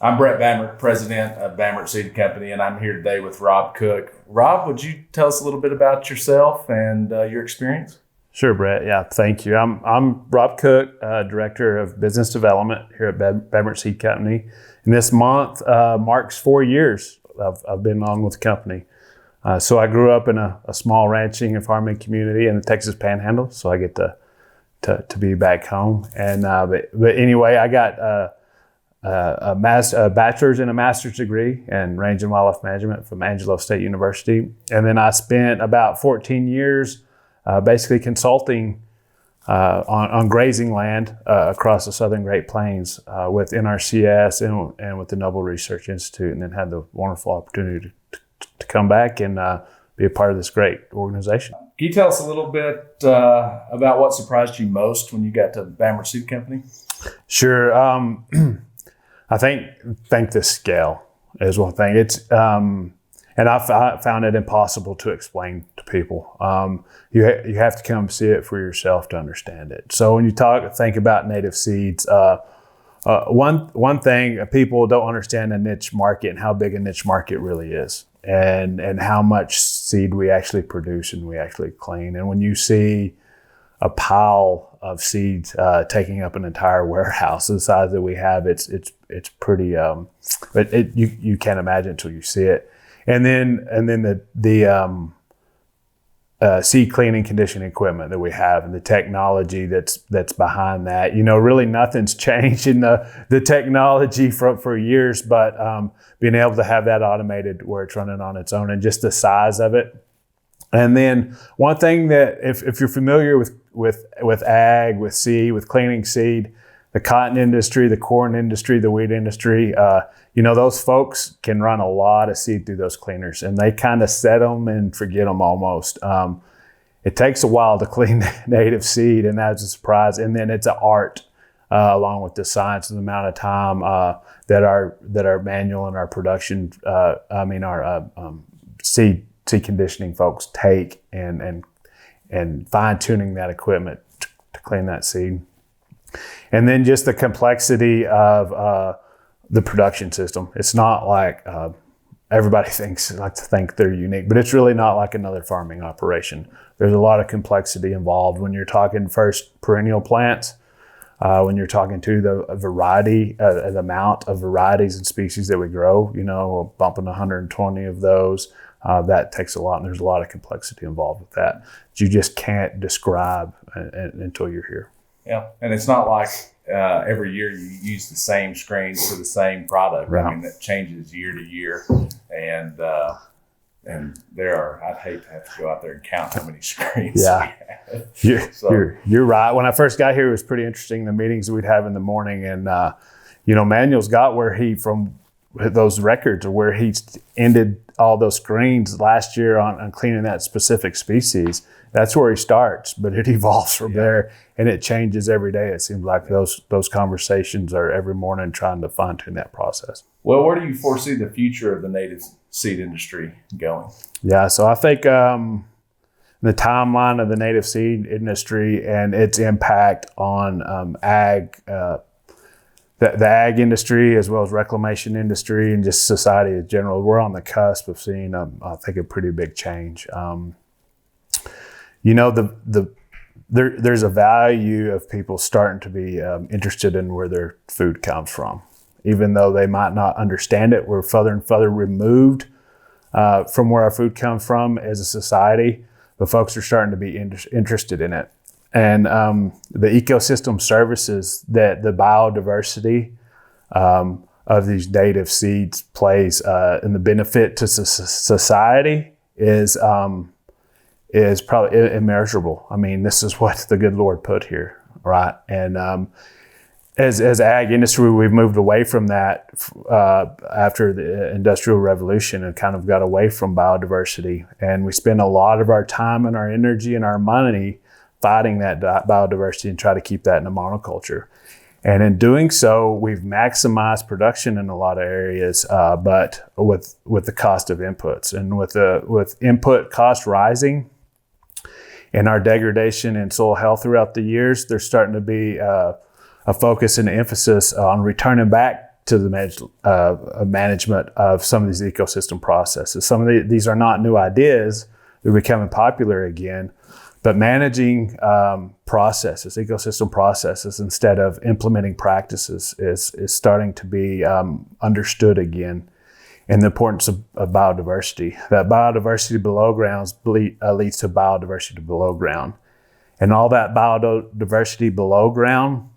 I'm Brett Bamert, president of Bamert Seed Company, and I'm here today with Rob Cook. Rob, would you tell us a little bit about yourself and your experience? Sure, Brett. Yeah, thank you. I'm Rob Cook, Director of Business Development here at Bamert Seed Company. And this month marks 4 years I've been on with the company. So I grew up in a small ranching and farming community in the Texas Panhandle, so I get to be back home. And but anyway, I got a bachelor's and a master's degree in range and wildlife management from Angelo State University. And then I spent about 14 years basically consulting on grazing land across the Southern Great Plains with NRCS and with the Noble Research Institute, and then had the wonderful opportunity to come back and be a part of this great organization. Can you tell us a little bit about what surprised you most when you got to Bamert Seed Company? Sure. I think the scale is one thing. It's and I found it impossible to explain to people. You have to come see it for yourself to understand it. So when you think about native seeds, one thing people don't understand a niche market and how big a niche market really is, and how much seed we actually produce and we actually clean. And when you see a pile of seeds taking up an entire warehouse the size that we have, it's pretty. But you can't imagine until you see it. And then the seed cleaning conditioning equipment that we have and the technology that's behind that. Really nothing's changed in the technology for years, but being able to have that automated where it's running on its own and just the size of it. And then one thing that if you're familiar with ag, with seed, with cleaning seed, the cotton industry, the corn industry, the wheat industry, those folks can run a lot of seed through those cleaners, and they kind of set them and forget them almost. It takes a while to clean native seed, and that's a surprise. And then it's an art, along with the science and the amount of time that our manual and our production, our seed conditioning folks take and fine tuning that equipment to clean that seed. And then just the complexity of the production system. It's not like everybody like to think they're unique, but it's really not like another farming operation. There's a lot of complexity involved when you're talking first perennial plants, when you're talking to the variety, the amount of varieties and species that we grow, bumping 120 of those. That takes a lot, and there's a lot of complexity involved with that you just can't describe until you're here. Yeah, and it's not like every year you use the same screens for the same product. Right. I mean, that changes year to year, and there are. I'd hate to have to go out there and count how many screens. Yeah, we have. You're right. When I first got here, it was pretty interesting. The meetings we'd have in the morning, and Manuel's got where he from those records or where he ended all those screens last year on cleaning that specific species. That's where he starts, but it evolves from there, and it changes every day. It seems like those conversations are every morning trying to fine tune that process. Well, where do you foresee the future of the native seed industry going? Yeah, so I think the timeline of the native seed industry and its impact on ag, the ag industry as well as reclamation industry and just society in general, we're on the cusp of seeing, I think, a pretty big change. There's a value of people starting to be interested in where their food comes from. Even though they might not understand it, we're further and further removed from where our food comes from as a society, but folks are starting to be interested in it. And the ecosystem services that the biodiversity of these native seeds plays and the benefit to society is probably immeasurable. I mean, this is what the good Lord put here, right? And as ag industry, we've moved away from that after the Industrial Revolution and kind of got away from biodiversity. And we spend a lot of our time and our energy and our money fighting that biodiversity and try to keep that in a monoculture. And in doing so, we've maximized production in a lot of areas, but with the cost of inputs and with input cost rising and our degradation in soil health throughout the years, there's starting to be a focus and emphasis on returning back to the management of some of these ecosystem processes. Some of these are not new ideas; they're becoming popular again. But managing processes, ecosystem processes, instead of implementing practices, is starting to be understood again. And the importance of biodiversity. That biodiversity below ground leads to biodiversity below ground. And all that biodiversity below ground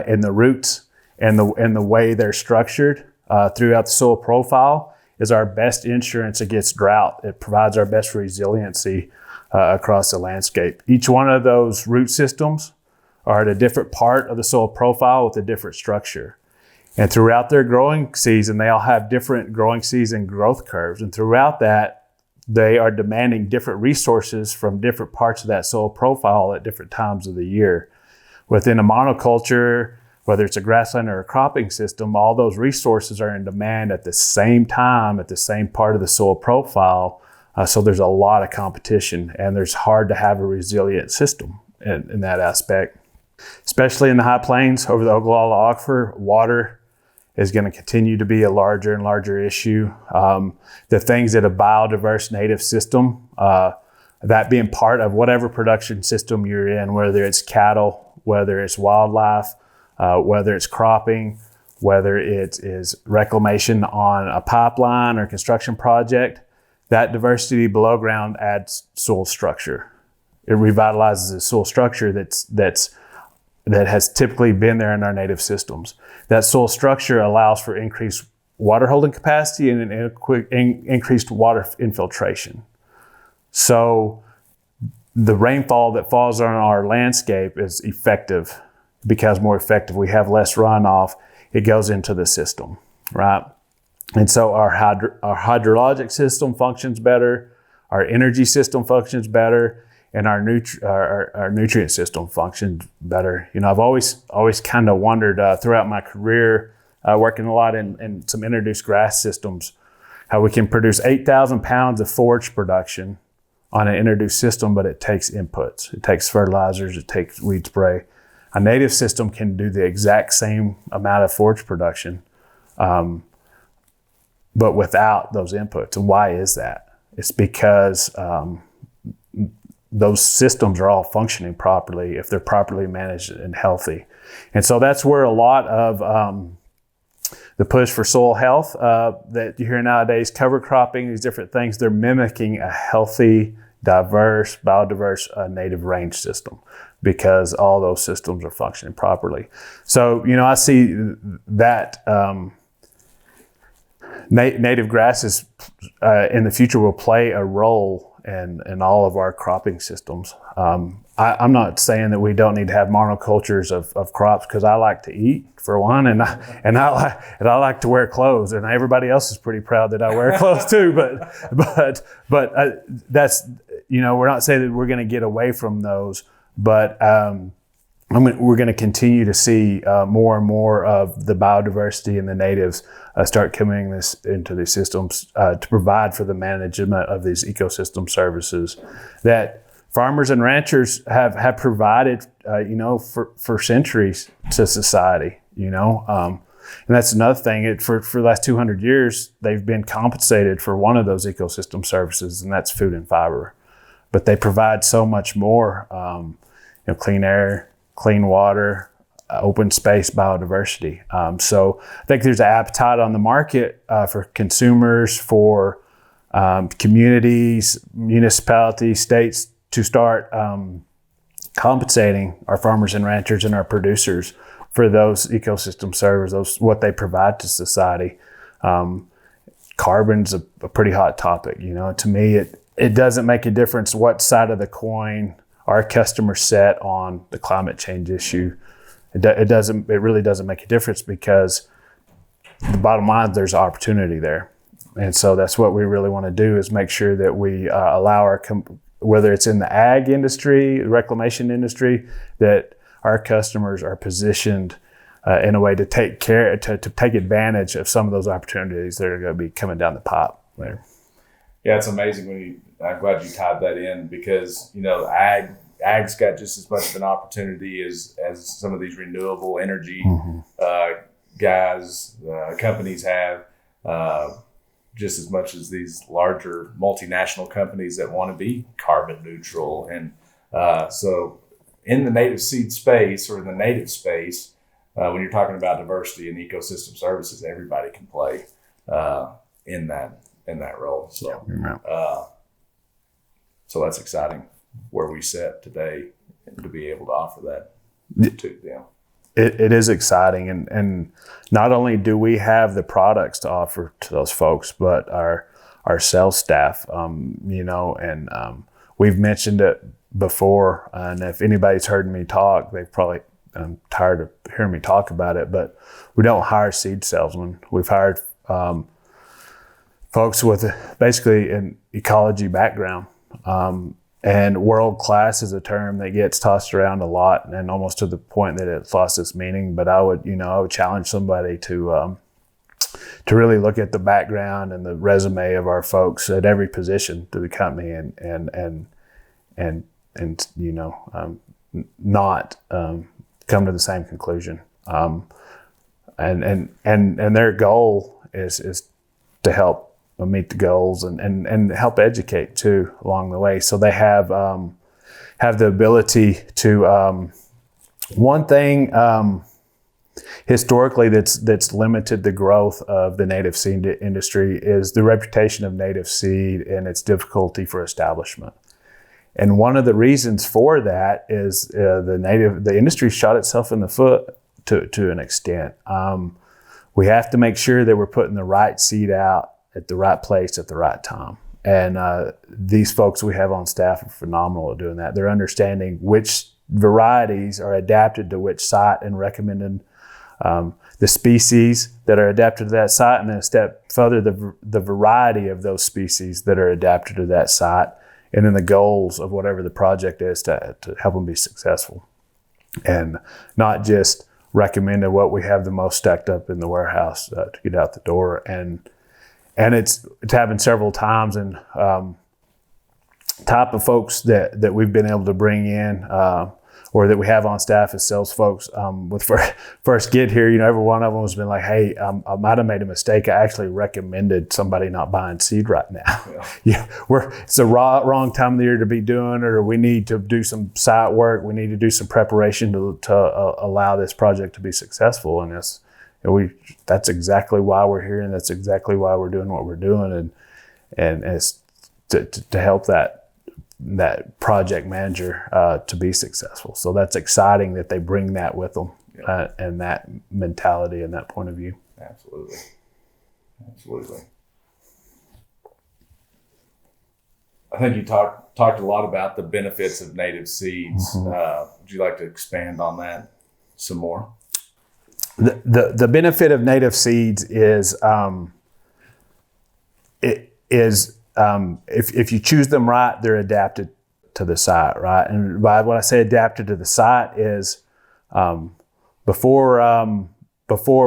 in the roots and the way they're structured throughout the soil profile is our best insurance against drought. It provides our best resiliency across the landscape. Each one of those root systems are at a different part of the soil profile with a different structure. And throughout their growing season, they all have different growing season growth curves. And throughout that, they are demanding different resources from different parts of that soil profile at different times of the year. Within a monoculture, whether it's a grassland or a cropping system, all those resources are in demand at the same time, at the same part of the soil profile. So there's a lot of competition, and it's hard to have a resilient system in that aspect. Especially in the high plains over the Ogallala Aquifer, water is going to continue to be a larger and larger issue. The things that a biodiverse native system, that being part of whatever production system you're in, whether it's cattle, whether it's wildlife, whether it's cropping, whether it is reclamation on a pipeline or construction project, that diversity below ground adds soil structure. It revitalizes the soil structure that has typically been there in our native systems. That soil structure allows for increased water holding capacity and increased water infiltration. So the rainfall that falls on our landscape is effective, becomes more effective. We have less runoff. It goes into the system, right? And so our hydrologic system functions better, our energy system functions better, and our nutrient system functions better. You know, I've always kind of wondered throughout my career, working a lot in some introduced grass systems, how we can produce 8,000 pounds of forage production on an introduced system, but it takes inputs. It takes fertilizers, it takes weed spray. A native system can do the exact same amount of forage production, but without those inputs. And why is that? It's because those systems are all functioning properly if they're properly managed and healthy. And so that's where a lot of the push for soil health that you hear nowadays, cover cropping, these different things, they're mimicking a healthy, diverse, biodiverse native range system because all those systems are functioning properly. So, you know, I see that native grasses in the future will play a role in all of our cropping systems. I'm not saying that we don't need to have monocultures of crops, because I like to eat for one, and I like to wear clothes, and everybody else is pretty proud that I wear clothes too. But that's, you know, we're not saying that we're going to get away from those, but we're going to continue to see more and more of the biodiversity and the natives start coming into these systems to provide for the management of these ecosystem services that farmers and ranchers have provided, you know, for centuries to society, you know. And that's another thing. For the last 200 years, they've been compensated for one of those ecosystem services, and that's food and fiber. But they provide so much more, you know, clean air, clean water, open space, biodiversity. So I think there's an appetite on the market for consumers, for communities, municipalities, states to start compensating our farmers and ranchers and our producers for those ecosystem services, what they provide to society. Carbon's a pretty hot topic. You know, to me, it doesn't make a difference what side of the coin our customers set on the climate change issue. It really doesn't make a difference, because the bottom line, there's opportunity there. And so that's what we really want to do, is make sure that we allow whether it's in the ag industry, reclamation industry, that our customers are positioned in a way to take advantage of some of those opportunities that are going to be coming down the pipe there. Yeah, it's amazing I'm glad you tied that in, because, you know, ag's got just as much of an opportunity as some of these renewable energy guys, companies have, just as much as these larger multinational companies that want to be carbon neutral. And so in the native seed space, or in the native space, when you're talking about diversity and ecosystem services, everybody can play in that role. So, so that's exciting where we sit today, and to be able to offer that to them. It is exciting, and not only do we have the products to offer to those folks, but our sales staff, we've mentioned it before, and if anybody's heard me talk, they've probably tired of hearing me talk about it, but we don't hire seed salesmen. We've hired folks with basically an ecology background. And world class is a term that gets tossed around a lot, and almost to the point that it's lost its meaning. But I would challenge somebody to really look at the background and the resume of our folks at every position through the company, and not come to the same conclusion. And their goal is to help meet the goals and help educate too along the way. So they have the ability to, one thing historically that's limited the growth of the native seed industry is the reputation of native seed and its difficulty for establishment. And one of the reasons for that is the industry shot itself in the foot to an extent. We have to make sure that we're putting the right seed out at the right place at the right time. And these folks we have on staff are phenomenal at doing that. They're understanding which varieties are adapted to which site and recommending the species that are adapted to that site, and then a step further, the variety of those species that are adapted to that site, and then the goals of whatever the project is to help them be successful. And not just recommending what we have the most stacked up in the warehouse to get out the door. And it's happened several times, and type of folks that we've been able to bring in or that we have on staff as sales folks. With first get here, every one of them has been like, hey, I might have made a mistake. I actually recommended somebody not buying seed right now. It's the wrong time of the year to be doing it, or we need to do some site work. We need to do some preparation to allow this project to be successful. And that's exactly why we're here, and that's exactly why we're doing what we're doing, and it's to help that project manager to be successful. So that's exciting that they bring that with them, and that mentality and that point of view. Absolutely. I think you talked a lot about the benefits of native seeds. Would you like to expand on that some more? The benefit of native seeds is if you choose them right, they're adapted to the site, right? And by what I say adapted to the site is before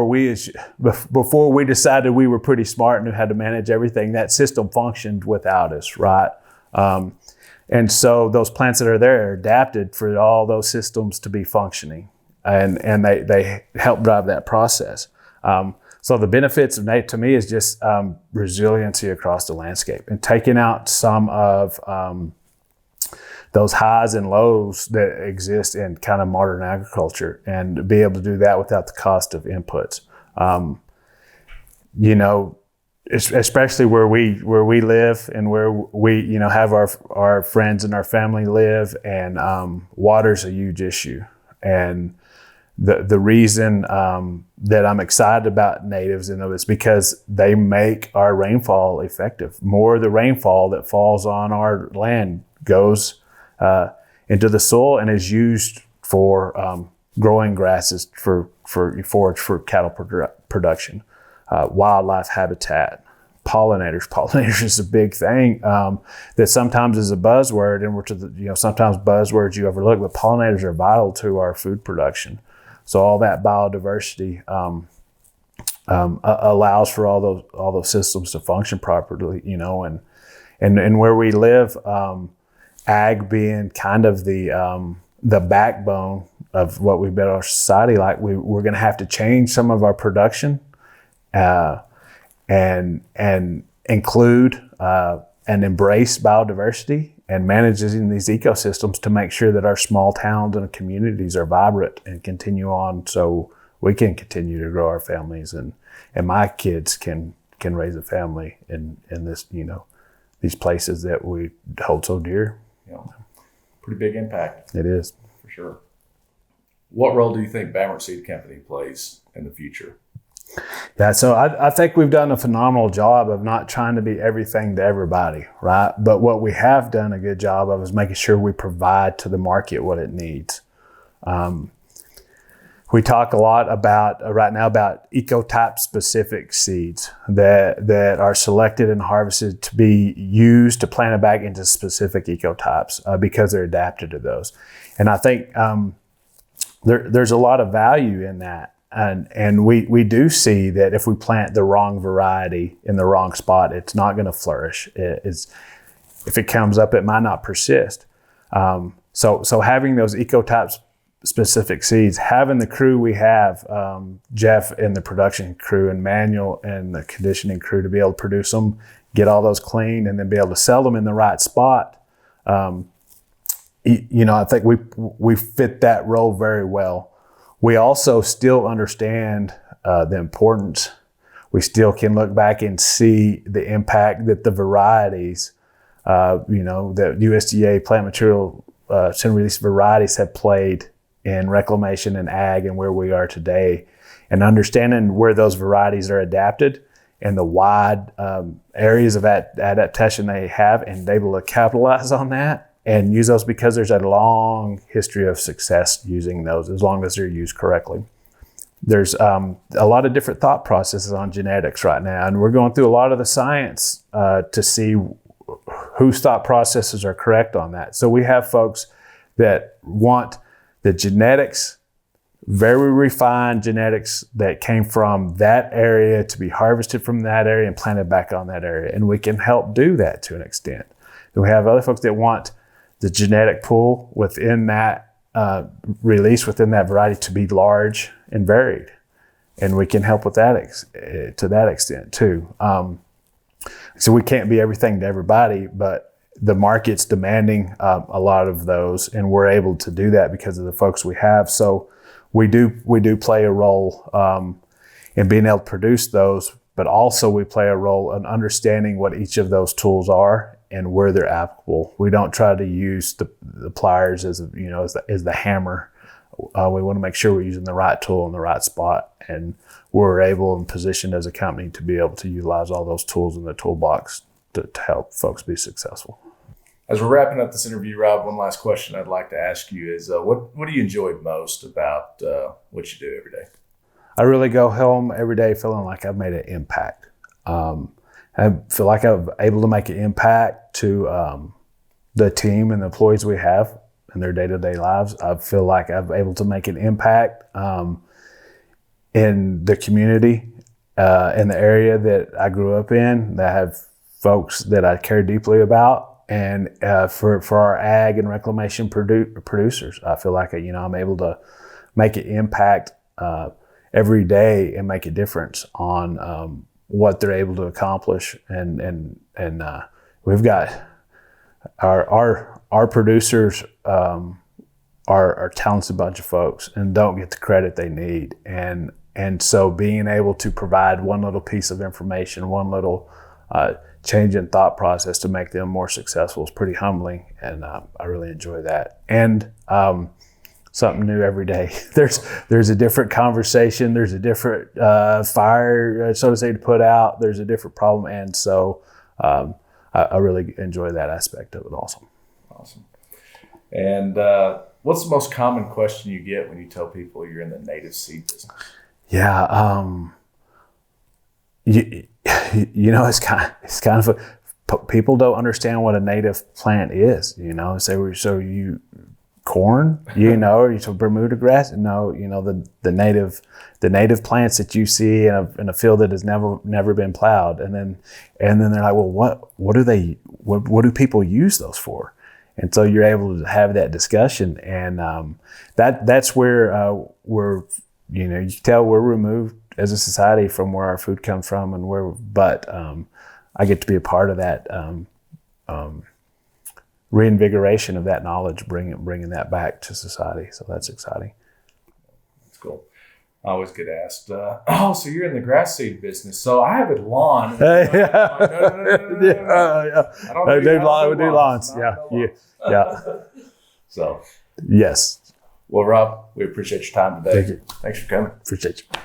we decided we were pretty smart and knew how to manage everything, that system functioned without us, right? And so those plants that are there are adapted for all those systems to be functioning. And they help drive that process. So the benefits of native to me is just resiliency across the landscape, and taking out some of those highs and lows that exist in kind of modern agriculture, and be able to do that without the cost of inputs. Especially where we live and where we have our friends and our family live, and water's a huge issue. And the reason that I'm excited about natives is because they make our rainfall effective. More of the rainfall that falls on our land goes into the soil and is used for growing grasses for forage for cattle production, wildlife habitat, pollinators. Pollinators is a big thing that sometimes is a buzzword, and sometimes buzzwords you overlook, but pollinators are vital to our food production. So all that biodiversity allows for all those systems to function properly, and where we live, ag being kind of the backbone of what we've built our society, like we're going to have to change some of our production, and include and embrace biodiversity and managing these ecosystems to make sure that our small towns and communities are vibrant and continue on, so we can continue to grow our families, and my kids can raise a family in this, these places that we hold so dear. Pretty big impact. It is. For sure. What role do you think Bamert Seed Company plays in the future? Yeah, so I think we've done a phenomenal job of not trying to be everything to everybody, right? But what we have done a good job of is making sure we provide to the market what it needs. We talk a lot about right now about ecotype specific seeds that are selected and harvested to be used to plant it back into specific ecotypes because they're adapted to those. And I think there's a lot of value in that. And we do see that if we plant the wrong variety in the wrong spot, it's not going to flourish. If it comes up, it might not persist. So having those ecotypes specific seeds, having the crew we have, Jeff and the production crew and Manuel and the conditioning crew to be able to produce them, get all those clean, and then be able to sell them in the right spot. I think we fit that role very well. We also still understand the importance. We still can look back and see the impact that the varieties, that USDA plant material center release varieties have played in reclamation and ag and where we are today, and understanding where those varieties are adapted and the wide areas of adaptation they have, and able to capitalize on that and use those, because there's a long history of success using those as long as they're used correctly. There's a lot of different thought processes on genetics right now, and we're going through a lot of the science to see whose thought processes are correct on that. So we have folks that want the genetics, very refined genetics that came from that area to be harvested from that area and planted back on that area. And we can help do that to an extent. Then we have other folks that want the genetic pool within that release within that variety to be large and varied. And we can help with that to that extent too. So we can't be everything to everybody, but the market's demanding a lot of those, and we're able to do that because of the folks we have. So we do play a role in being able to produce those, but also we play a role in understanding what each of those tools are and where they're applicable. We don't try to use the pliers as the hammer. We want to make sure we're using the right tool in the right spot, and we're able and positioned as a company to be able to utilize all those tools in the toolbox to help folks be successful. As we're wrapping up this interview, Rob, one last question I'd like to ask you is, what do you enjoy most about what you do every day? I really go home every day feeling like I've made an impact. I feel like I'm able to make an impact to the team and the employees we have in their day-to-day lives. I feel like I'm able to make an impact in the community, in the area that I grew up in, that I have folks that I care deeply about. And for our ag and reclamation producers, I feel like I'm able to make an impact every day and make a difference on what they're able to accomplish. And we've got our producers are a talented bunch of folks and don't get the credit they need. And so being able to provide one little piece of information, one little change in thought process to make them more successful is pretty humbling, and I really enjoy that. And something new every day. There's a different conversation. There's a different fire, so to say, to put out. There's a different problem, and so I really enjoy that aspect of it also. Awesome. And what's the most common question you get when you tell people you're in the native seed business? Yeah, it's kind of people don't understand what a native plant is. So you corn, or you so Bermuda grass. No, the native plants that you see in a field that has never been plowed, and then they're like, well, what do people use those for? And so you're able to have that discussion, and that's where we're, you can tell we're removed as a society from where our food comes from, and but I get to be a part of that reinvigoration of that knowledge, bringing that back to society. So that's exciting. That's cool. I always get asked, so you're in the grass seed business. So I have a lawn. No. I don't do lawns. Yeah. So, yes. well, Rob, we appreciate your time today. Thank you. Thanks for coming. Appreciate you.